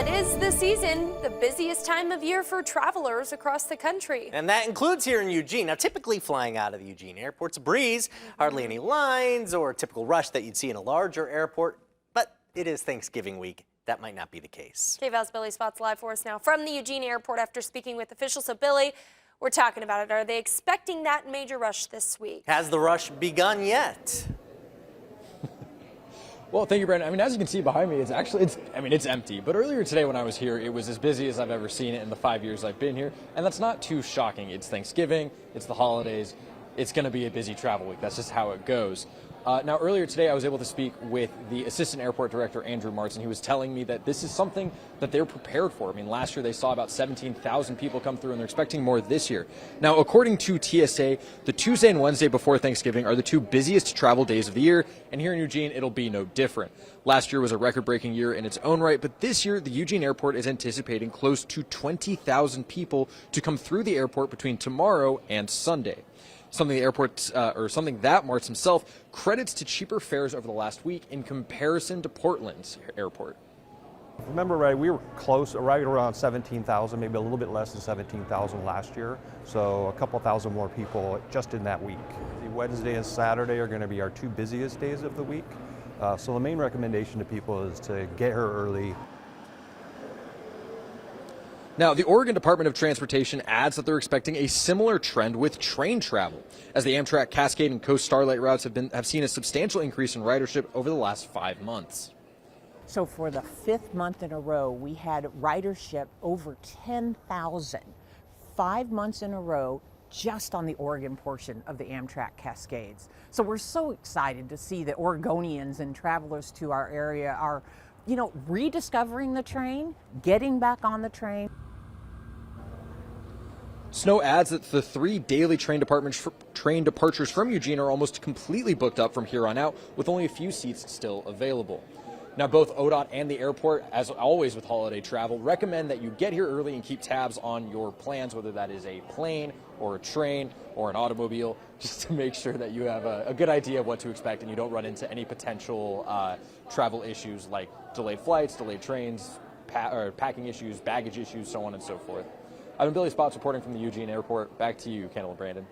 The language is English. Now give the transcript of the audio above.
it is the season, the busiest time of year for travelers across the country. And that includes here in Eugene. Now, typically flying out of the Eugene airport's a breeze, hardly any lines or a typical rush that you'd see in a larger airport, but it is Thanksgiving week. That might not be the case. KVAL's Billy Spotz live for us now from the Eugene airport after speaking with officials. So, Billy, we're talking about it. Are they expecting that major rush this week? Has the rush begun yet? Well, thank you, Brandon. I mean, as you can see behind me, it's empty. But earlier today when I was here, it was as busy as I've ever seen it in the 5 years I've been here. And that's not too shocking. It's Thanksgiving, it's the holidays. It's going to be a busy travel week. That's just how it goes. Now, earlier today, I was able to speak with the Assistant Airport Director, Andrew Martin. He was telling me that this is something that they're prepared for. I mean, last year they saw about 17,000 people come through, and they're expecting more this year. Now, according to TSA, the Tuesday and Wednesday before Thanksgiving are the two busiest travel days of the year, and here in Eugene, it'll be no different. Last year was a record-breaking year in its own right, but this year, the Eugene Airport is anticipating close to 20,000 people to come through the airport between tomorrow and Sunday. Something that Martz himself credits to cheaper fares over the last week in comparison to Portland's airport. Remember, right, we were close, right around 17,000, maybe a little bit less than 17,000 last year. So a couple thousand more people just in that week. Wednesday and Saturday are going to be our two busiest days of the week. So the main recommendation to people is to get here early. Now, the Oregon Department of Transportation adds that they're expecting a similar trend with train travel, as the Amtrak Cascade and Coast Starlight routes have seen a substantial increase in ridership over the last 5 months. So for the 5th month in a row, we had ridership over 10,000, 5 months in a row, just on the Oregon portion of the Amtrak Cascades. So we're so excited to see that Oregonians and travelers to our area are, rediscovering the train, getting back on the train. Snow adds that the 3 daily train departures from Eugene are almost completely booked up from here on out, with only a few seats still available. Now, both ODOT and the airport, as always with holiday travel, recommend that you get here early and keep tabs on your plans, whether that is a plane or a train or an automobile, just to make sure that you have a good idea of what to expect and you don't run into any potential travel issues like delayed flights, delayed trains, packing issues, baggage issues, so on and so forth. I've been Billy Spotz reporting from the Eugene Airport. Back to you, Kendall and Brandon.